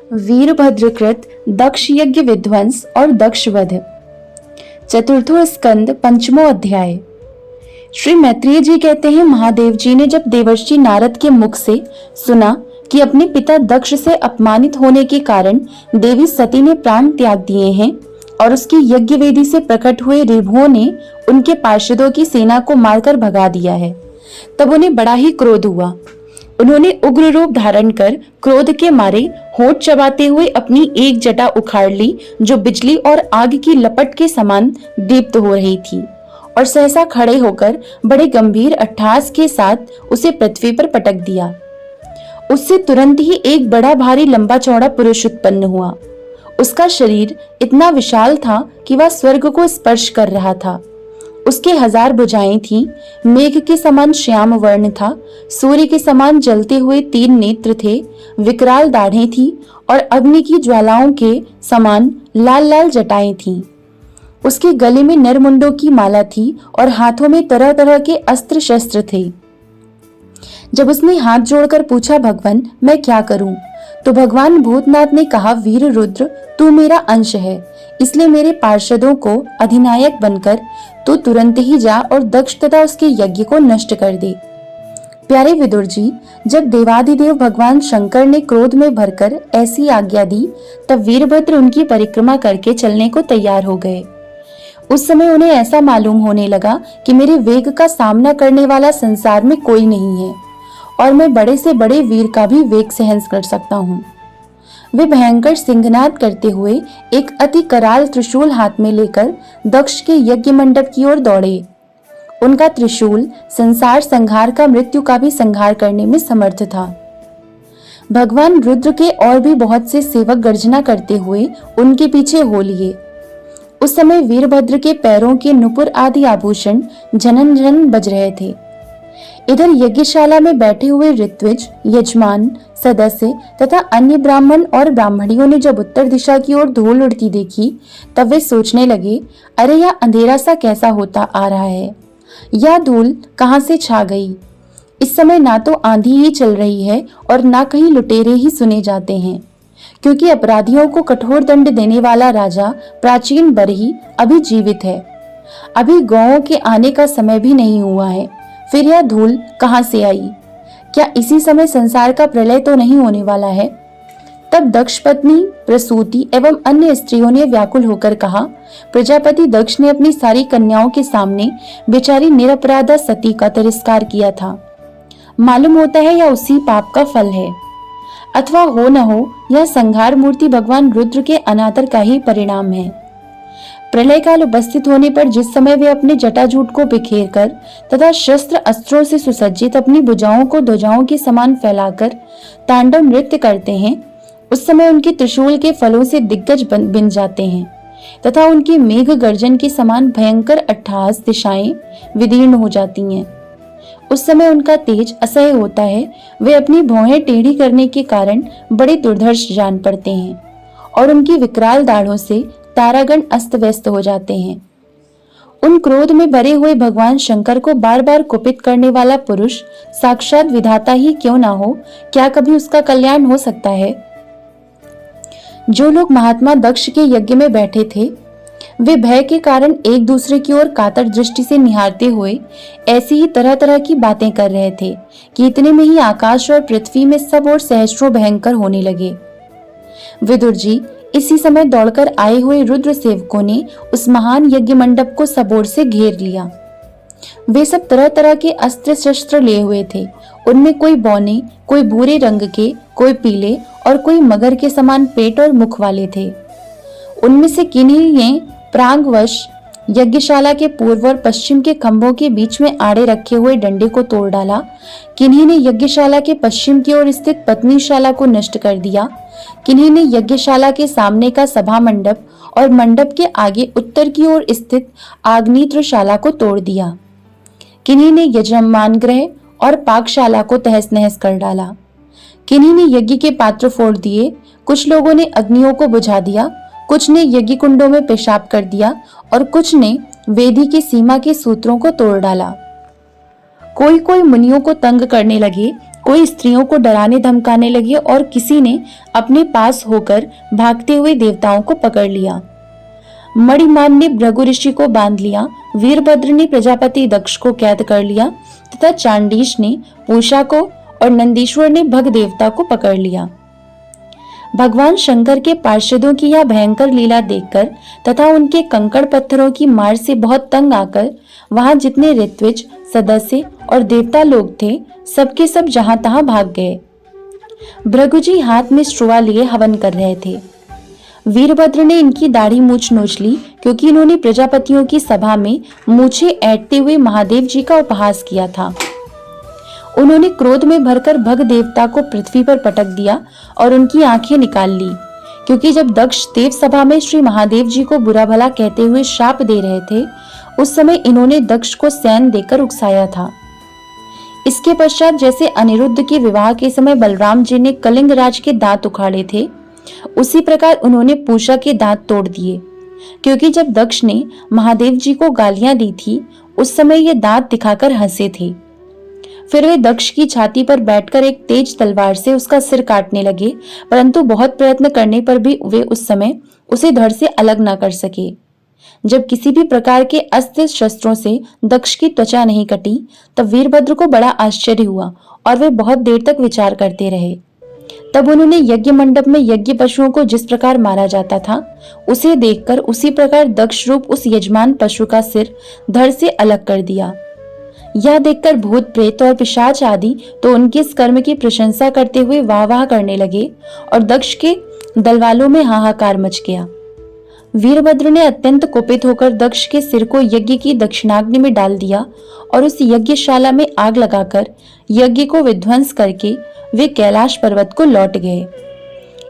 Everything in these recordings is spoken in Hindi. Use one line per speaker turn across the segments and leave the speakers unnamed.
वीरभद्रकृत दक्ष यज्ञ विध्वंस और दक्ष वध। चतुर्थो स्कंद पंचमो अध्याय। श्री मैत्रेय जी कहते हैं, महादेव जी ने जब देवर्षि नारद के मुख से सुना कि अपने पिता दक्ष से अपमानित होने के कारण देवी सती ने प्राण त्याग दिए हैं और उसकी यज्ञ वेदी से प्रकट हुए ऋभुओं ने उनके पार्षदों की सेना को मारकर भगा दिया है, तब उन्हें बड़ा ही क्रोध हुआ। उन्होंने उग्र रूप धारण कर क्रोध के मारे होंठ चबाते हुए अपनी एक जटा उखाड़ ली, जो बिजली और आग की लपट के समान दीप्त हो रही थी, और सहसा खड़े होकर बड़े गंभीर अट्टहास के साथ उसे पृथ्वी पर पटक दिया। उससे तुरंत ही एक बड़ा भारी लंबा चौड़ा पुरुष उत्पन्न हुआ। उसका शरीर इतना विशाल था कि वह स्वर्ग को स्पर्श कर रहा था। उसके 1000 भुजाएं थीं, मेघ के समान श्याम वर्ण था, सूर्य के समान जलते हुए 3 नेत्र थे, विकराल दाढ़ें थीं और अग्नि की ज्वालाओं के समान लाल लाल जटाएं थीं। उसके गले में नरमुंडों की माला थी और हाथों में तरह तरह के अस्त्र शस्त्र थे। जब उसने हाथ जोड़कर पूछा, भगवान मैं क्या करूं, तो भगवान भूतनाथ ने कहा, वीर रुद्र तू मेरा अंश है, इसलिए मेरे पार्षदों को अधिनायक बनकर तू तुरंत ही जा और दक्ष तथा उसके यज्ञ को नष्ट कर दे। प्यारे विदुर जी, जब देवाधिदेव भगवान शंकर ने क्रोध में भरकर ऐसी आज्ञा दी, तब वीरभद्र उनकी परिक्रमा करके चलने को तैयार हो गए। उस समय उन्हें ऐसा मालूम होने लगा कि मेरे वेग का सामना करने वाला संसार में कोई नहीं है और मैं बड़े से बड़े वीर का भी वेग सहन कर सकता हूँ। वे भयंकर सिंहनाद करते हुए एक अति कराल त्रिशूल हाथ में लेकर दक्ष के यज्ञ मंडप की ओर दौड़े। उनका त्रिशूल संसार संहार का, मृत्यु का भी संहार करने में समर्थ था। भगवान रुद्र के और भी बहुत से सेवक गर्जना करते हुए उनके पीछे हो लिए। उस समय वीरभद्र के पैरों के नुपुर आदि आभूषण झनन झनन बज रहे थे। इधर यज्ञशाला में बैठे हुए ऋत्विज, यजमान, सदस्य तथा अन्य ब्राह्मण और ब्राह्मणियों ने जब उत्तर दिशा की ओर धूल उड़ती देखी, तब वे सोचने लगे, अरे यह अंधेरा सा कैसा होता आ रहा है, यह धूल कहां से छा गई। इस समय ना तो आंधी ही चल रही है और ना कहीं लुटेरे ही सुने जाते हैं, क्योंकि अपराधियों को कठोर दंड देने वाला राजा प्राचीन बरही अभी जीवित है। अभी गौओं के आने का समय भी नहीं हुआ है, फिर यह धूल कहां से आई? क्या इसी समय संसार का प्रलय तो नहीं होने वाला है? तब दक्ष पत्नी प्रसूति एवं अन्य स्त्रियों ने व्याकुल होकर कहा, प्रजापति दक्ष ने अपनी सारी कन्याओं के सामने बेचारी निरपराधा सती का तिरस्कार किया था। मालूम होता है यह उसी पाप का फल है, अथवा हो न हो यह संहार मूर्ति भगवान रुद्र के अनादर का ही परिणाम है। प्रलय काल उपस्थित होने पर जिस समय वे अपने जटाजूट को बिखेर कर तथा शस्त्र अस्त्रों से सुसज्जित अपनी भुजाओं को ध्वजाओं के समान फैलाकर तांडव नृत्य करते हैं, उस समय उनके त्रिशूल के फलों से दिग्गज बिन जाते हैं तथा उनकी मेघ गर्जन के समान भयंकर अट्टहास दिशाएं विदीर्ण हो जाती हैं। उस समय उनका तेज असह्य होता है। वे अपनी भौहें टेढ़ी करने के कारण बड़े दुर्धर्ष जान पड़ते हैं और उनकी विकराल दाढ़ों से तारागण अस्त व्यस्त हो जाते हैं। उन क्रोध में भरे हुए भगवान शंकर को बार बार कुपित करने वाला पुरुष साक्षात विधाता ही क्यों ना हो, क्या कभी उसका कल्याण हो सकता है? जो लोग महात्मा दक्ष के यज्ञ में बैठे थे, वे भय के कारण एक दूसरे की ओर कातर दृष्टि से निहारते हुए ऐसी ही तरह तरह की बातें कर रहे थे कि इतने में ही आकाश और पृथ्वी में सब ओर सहस्त्रों भयंकर होने लगे। विदुर जी, इसी समय दौड़कर आए हुए रुद्र सेवकों ने उस महान यज्ञ मंडप को सब ओर से घेर लिया। वे सब तरह तरह के अस्त्र शस्त्र लिए हुए थे। उनमें कोई बौने, कोई भूरे रंग के, कोई पीले और कोई मगर के समान पेट और मुख वाले थे। उनमें से किन्हीं ने प्रांगवश यज्ञशाला के पूर्व और पश्चिम के खंभों के बीच में आड़े रखे हुए डंडे को तोड़ डाला, किन्हीं ने यज्ञशाला के पश्चिम की ओर स्थित पत्नीशाला को नष्ट कर दिया, किन्हीं ने यज्ञशाला के सामने का सभा मंडप और मंडप के आगे उत्तर की ओर स्थित आग्नेत्रशाला को तोड़ दिया, किन्हीं ने यजमान गृह और पाकशाला को तहस नहस कर डाला, किन्हीं ने यज्ञ के पात्र फोड़ दिए, कुछ लोगों ने अग्नियों को बुझा दिया, कुछ ने यज्ञ कुंडों में पेशाब कर दिया और कुछ ने वेदी की सीमा के सूत्रों को तोड़ डाला। कोई कोई मुनियों को तंग करने लगे कोई स्त्रियों को डराने धमकाने लगे और किसी ने अपने पास होकर भागते हुए देवताओं को पकड़ लिया। मणिमान ने भृगु ऋषि को बांध लिया, वीरभद्र ने प्रजापति दक्ष को कैद कर लिया तथा चांडीश ने पूषा को और नंदीश्वर ने भग देवता को पकड़ लिया। भगवान शंकर के पार्षदों की यह भयंकर लीला देखकर तथा उनके कंकड़ पत्थरों की मार से बहुत तंग आकर वहां जितने ऋत्विज, सदस्य और देवता लोग थे, सबके सब जहां तहां भाग गए। भृगु जी हाथ में स्ट्रुआ लिए हवन कर रहे थे। वीरभद्र ने इनकी दाढ़ी मूछ नोच ली, क्योंकि इन्होंने प्रजापतियों की सभा में मूछें ऐंठते हुए महादेव जी का उपहास किया था। उन्होंने क्रोध में भरकर भग देवता को पृथ्वी पर पटक दिया और उनकी आंखें निकाल ली, क्योंकि जब दक्ष देव सभा में श्री महादेव जी को बुरा भला कहते हुए शाप दे रहे थे, उस समय इन्होंने दक्ष को सैन देकर उकसाया था। इसके पश्चात जैसे अनिरुद्ध के विवाह के समय बलराम जी ने कलिंग राज के दांत उखाड़े थे, उसी प्रकार उन्होंने पूषा के दांत तोड़ दिए, क्योंकि जब दक्ष ने महादेव जी को गालियां दी थी, उस समय ये दांत दिखाकर हंसे थे। फिर वे दक्ष की छाती पर बैठकर एक तेज तलवार से उसका सिर काटने लगे, परंतु बहुत प्रयत्न करने पर भी वे उस समय उसे धड़ से अलग न कर सके। जब किसी भी प्रकार के अस्त्र शस्त्रों से दक्ष की त्वचा नहीं कटी, तब वीरभद्र को बड़ा आश्चर्य हुआ और वे बहुत देर तक विचार करते रहे। तब उन्होंने यज्ञ मंडप में यज्ञ पशुओं को जिस प्रकार मारा जाता था, उसे देखकर उसी प्रकार दक्ष रूप उस यजमान पशु का सिर धड़ से अलग कर दिया। यह देखकर भूत प्रेत और पिशाच आदि तो उनके इस कर्म की प्रशंसा करते हुए वाह वाह करने लगे और दक्ष के दलवालों में हाहाकार मच गया। वीरभद्र ने अत्यंत कुपित होकर दक्ष के सिर को यज्ञ की दक्षिणाग्नि में डाल दिया और उस यज्ञशाला में आग लगाकर यज्ञ को विध्वंस करके वे कैलाश पर्वत को लौट गए।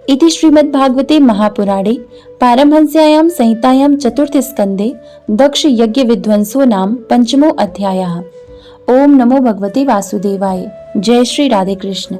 इति श्रीमद्भागवते महापुराणे पारमहंस्यायां संहितायां चतुर्थ स्कंदे दक्ष यज्ञ विध्वंसो नाम पंचमो अध्यायः। ओम नमो भगवते वासुदेवाय। जय श्री राधे कृष्ण।